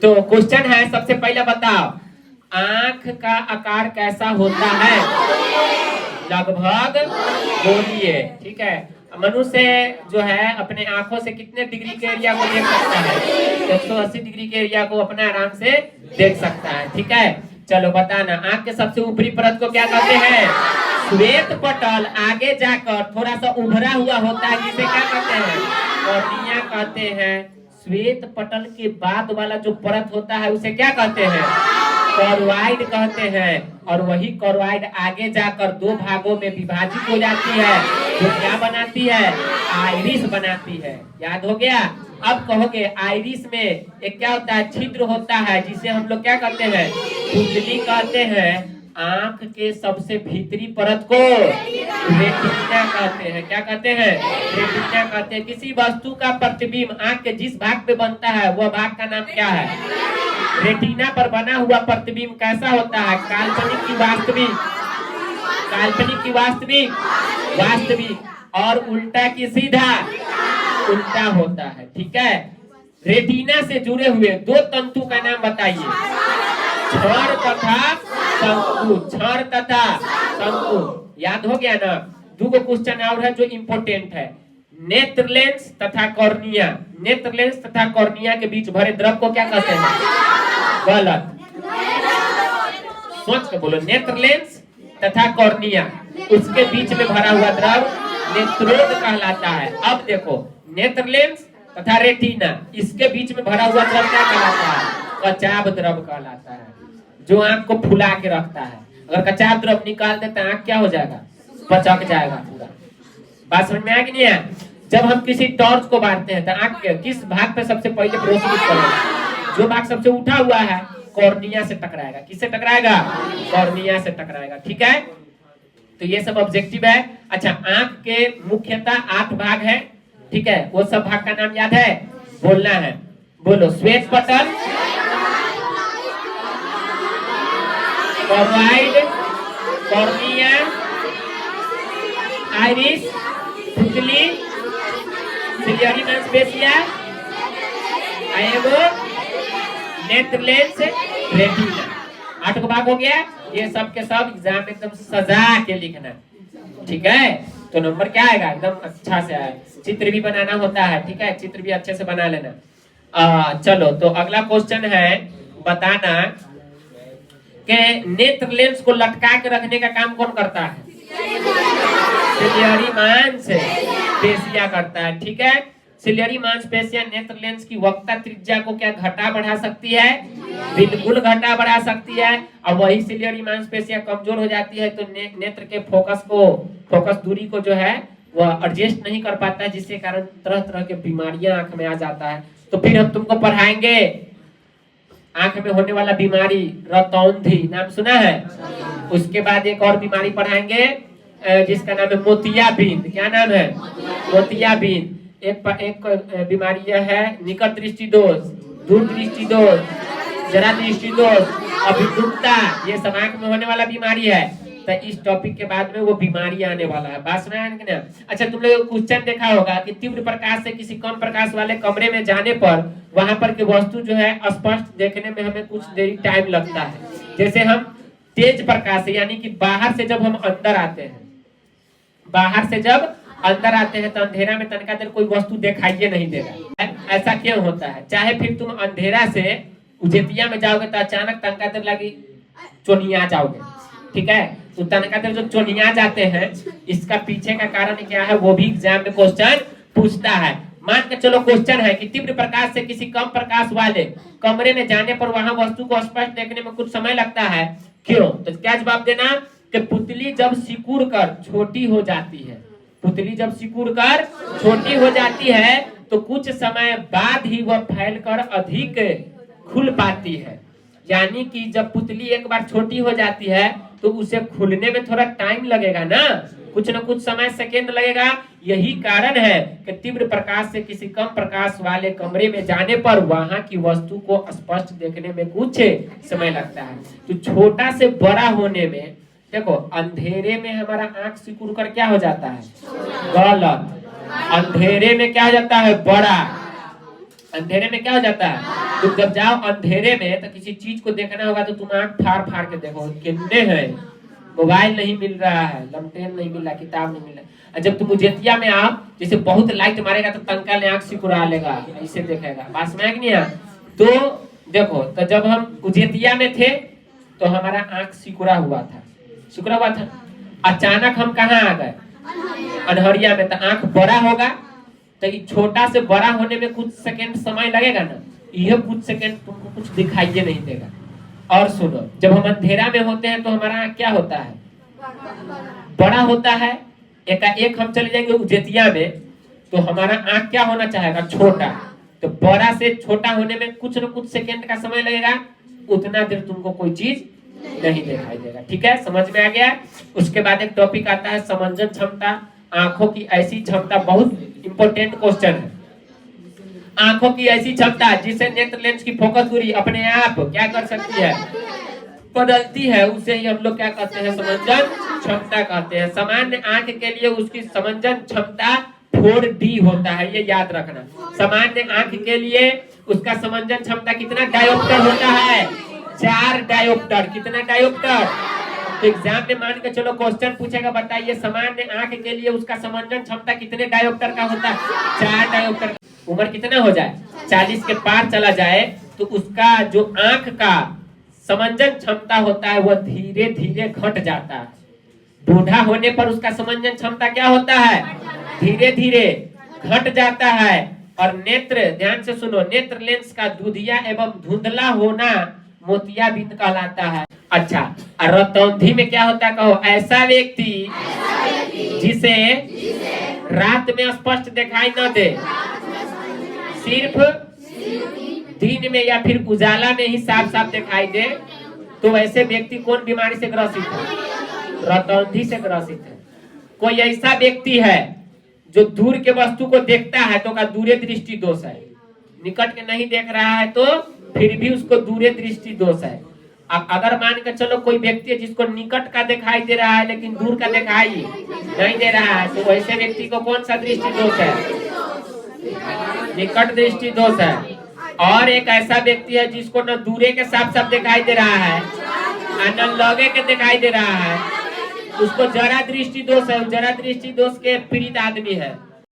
तो क्वेश्चन है, सबसे पहले बताओ आंख का आकार कैसा होता है? लगभग गोलीय। ठीक है, मनुष्य जो है अपने आंखों से कितने डिग्री के एरिया को देख सकता है? 180 डिग्री के एरिया को अपने आराम से देख सकता है। ठीक है, चलो बताना आंख के सबसे ऊपरी परत को क्या कहते हैं? श्वेत पटल। आगे जाकर थोड़ा सा उभरा हुआ होता है जिसे क्या कहते हैं? कॉर्निया कहते हैं। श्वेत पटल के बाद वाला जो परत होता है उसे क्या कहते हैं? कॉर्वाइड कहते हैं। और वही कॉर्वाइड आगे जाकर दो भागों में विभाजित हो जाती है, जो क्या बनाती है? आइरिस बनाती है। याद हो गया? अब कहोगे आइरिस में एक क्या होता है? छिद्र होता है जिसे हम लोग क्या कहते हैं? पुतली कहते हैं। आंख के सबसे भीतरी परत को रेटिना कहते हैं। क्या कहते हैं? रेटिना कहते हैं। किसी वस्तु का प्रतिबिंब आंख के जिस भाग पे बनता है वह भाग का नाम क्या है? रेटिना पर बना हुआ प्रतिबिंब कैसा होता है? काल्पनिक की वास्तविक? काल्पनिक की वास्तविक? वास्तविक। और उल्टा की सीधा? उल्टा होता है। ठीक है, रेटिना से जुड़े हुए दो तंतु का नाम बताइए। क्षण तथा शंकु। क्षण तथा शंकु। याद हो गया ना? दो क्वेश्चन और है जो इम्पोर्टेंट है। नेत्र लेंस तथा कॉर्निया। नेत्र लेंस तथा कॉर्निया के बीच भरे द्रव को क्या कहते हैं? गलत, सोच के बोलो। नेत्र लेंस तथा कॉर्निया, उसके बीच में भरा हुआ द्रव नेत्रोद कहलाता है। अब देखो, नेत्र लेंस तथा रेटिना, इसके बीच में भरा हुआ द्रव क्या कहलाता है? कचाव द्रव कहलाता है, जो आंख को फुला के रखता है। अगर कचाव द्रव निकाल दे तो आंख क्या हो जाएगा? पचक जाएगा पूरा। बात समझ में आ गई नहीं है? जब हम किसी टॉर्च को बांटते हैं तो आंख के किस भाग पे सबसे पहले रोशनी पड़ेगा? जो भाग सबसे उठा हुआ है कॉर्निया से टकराएगा। किससे टकराएगा? कॉर्निया से टकराएगा। ठीक है, तो ये सब ऑब्जेक्टिव है। अच्छा, आंख के मुख्यतः 8 भाग है। ठीक है, वो सब भाग का नाम याद है? बोलना है, बोलो। श्वेत पटल, कॉर्वाइड, कॉर्निया, आइरिस, पुतली, सिलियरी मांसपेशिया, एगो नेत्र लेंस, रेटिना। 8 का भाग हो गया। ये सब के सब एग्जाम में एकदम सजा के लिखना। ठीक है, तो नंबर क्या आएगा? एकदम अच्छा से आए। चित्र भी बनाना होता है। ठीक है, चित्र भी अच्छे से बना लेना। चलो, तो अगला क्वेश्चन है, बताना कि नेत्र लेंस को लटका के रखने का काम कौन करता है? सिलियरी मांसपेशिया करता है। ठीक है, सिलियरी मांसपेशिया नेत्र लेंस की वक्रता त्रिज्या को क्या घटा बढ़ा सकती है? बिल्कुल घटा बढ़ा सकती है। और वही सिलियरी मांसपेशिया कमजोर हो जाती है तो नेत्र के फोकस दूरी को जो है वह एडजस्ट नहीं कर पाता है, जिसके कारण तरह तरह के बीमारियां आंख में आ जाता है। तो फिर हम तुमको पढ़ाएंगे आंख में होने वाला बीमारी, रतौंधी, नाम सुना है? उसके बाद एक और बीमारी पढ़ाएंगे जिसका नाम है मोतियाबिंद। क्या नाम है? मोतियाबिंद। एक बीमारी यह है निकट दृष्टि दोष, दूर दृष्टि दोष, जरा दृष्टि दोष, अभिमुखता। ये सब आंख में होने वाला बीमारी है। तो इस टॉपिक के बाद में वो बीमारी आने वाला है। बात सुना है ना? अच्छा, तुम लोग क्वेश्चन देखा होगा कि तीव्र प्रकाश से किसी कम प्रकाश वाले कमरे में जाने पर वहां पर की वस्तु जो है स्पष्ट देखने में हमें कुछ देरी टाइम लगता है। जैसे हम तेज प्रकाश से, यानी कि बाहर से जब हम अंदर आते हैं, बाहर से जब अंदर आते हैं तो अंधेरा में तनका देर कोई वस्तु दिखाई नहीं देगा। ऐसा क्यों होता है? चाहे फिर तुम अंधेरा से उजेतिया में जाओगे तो अचानक तनका देर लगी चोनिया जाओगे। ठीक है, तो तनका देर जो चोनिया जाते हैं, इसका पीछे का कारण क्या है वो भी एग्जाम में क्वेश्चन पूछता है। मान के चलो क्वेश्चन है कि तीव्र प्रकाश से किसी कम प्रकाश वाले कमरे में जाने पर वहां वस्तु को स्पष्ट देखने में कुछ समय लगता है, क्यों? तो क्या जवाब देना कि पुतली जब सिकुड़ कर छोटी हो जाती है, पुतली जब सिकुड़ कर छोटी हो जाती है तो कुछ समय बाद ही वह फैलकर अधिक खुल पाती है। यानी कि जब पुतली एक बार छोटी हो जाती है तो उसे खुलने में थोड़ा टाइम लगेगा ना, कुछ न कुछ समय, सेकेंड लगेगा। यही कारण है कि तीव्र प्रकाश से किसी कम प्रकाश वाले कमरे में जाने पर वहां की वस्तु को स्पष्ट देखने में कुछ समय लगता है। तो छोटा से बड़ा होने में, देखो अंधेरे में हमारा आंख सिकुड़ कर क्या हो जाता है? गलत। अंधेरे में क्या हो जाता है? बड़ा। अंधेरे में क्या हो जाता है, तुम जब जाओ अंधेरे में तो किसी चीज को देखना होगा तो तुम आंख फाड़ फाड़ के देखो कितने हैं, मोबाइल नहीं मिल रहा है, लमटेन नहीं मिल रहा, किताब नहीं मिल रहा। और जब तुम उजेतिया में आओ, जैसे बहुत लाइट मारेगा तो तंका ने आंख सिकुड़ा लेगा, ऐसे देखेगा, पास में नहीं है। तो देखो, तो जब हम उजेतिया में थे तो हमारा आंख सिकुड़ा हुआ था, अचानक हम कहाँ आ गए, अनहरिया में। तो आंख बड़ा होगा तो छोटा से बड़ा होने में कुछ सेकंड समय लगेगा ना, यह कुछ सेकंड तुमको कुछ दिखाई नहीं देगा। और सुनो, जब हम अंधेरा में होते हैं तो हमारा आंख क्या होता है, बड़ा होता है। एक हम चले जाएंगे उजेतिया में तो हमारा आंख क्या होना चाहेगा, छोटा। तो बड़ा से छोटा होने में कुछ न कुछ सेकंड का समय लगेगा, उतना देर तुमको कोई चीज नहीं दिखाई देगा। ठीक है, समझ में आ गया। उसके बाद एक टॉपिक आता है समंजन क्षमता, आंखों की ऐसी क्षमता, बहुत इंपॉर्टेंट क्वेश्चन है। आंखों की ऐसी क्षमता जिसे नेत्र लेंस की फोकस दूरी अपने आप क्या कर सकती है, बदलती है, उसे ही हम लोग क्या कहते हैं, समंजन क्षमता कहते हैं। सामान्य आंख के लिए उसकी समंजन क्षमता 4D होता है, ये याद रखना। सामान्य आंख के लिए उसका समंजन क्षमता कितना डायोप्टर होता है, 4 डायोप्टर। कितना डायोप्टर, तो एग्जाम में मान के चलो क्वेश्चन पूछेगा, बताइए सामान्य आंख के लिए उसका समंजन क्षमता कितने डायोप्टर का होता है, 4 डायोप्टर। उम्र कितना हो जाए, 40 के पार चला जाए तो उसका जो आंख का समंजन क्षमता होता है वह धीरे धीरे घट जाता है। बूढ़ा होने पर उसका समंजन क्षमता क्या होता है, धीरे धीरे घट जाता है। और नेत्र, ध्यान से सुनो, नेत्र लेंस का दूधिया एवं धुंधला होना मोतियाबिंद कहलाता है। अच्छा, रतौंधी में क्या होता है, कहो, ऐसा व्यक्ति जिसे रात में स्पष्ट दिखाई न दे, सिर्फ दिन में या फिर उजाला में ही साफ साफ दिखाई दे, तो वैसे व्यक्ति कौन बीमारी से ग्रसित है, रतौंधी से ग्रसित है। कोई ऐसा व्यक्ति है जो दूर के वस्तु को देखता है तो का दूरे दृष्टि दोष है, निकट के नहीं देख रहा है तो फिर भी उसको दूरे दृष्टि दोष है। अब अगर मान के चलो कोई व्यक्ति है जिसको निकट का दिखाई दे रहा है लेकिन दूर का दिखाई नहीं दे रहा है, तो वैसे व्यक्ति को कौन सा दृष्टि दोष है, निकट दृष्टि दोष है। और एक ऐसा व्यक्ति है जिसको न दूरे के साफ साफ दिखाई दे रहा है और न लगे के दिखाई दे रहा है, उसको जरा दृष्टि दोष है, जरा दृष्टि दोष के पीड़ित आदमी है।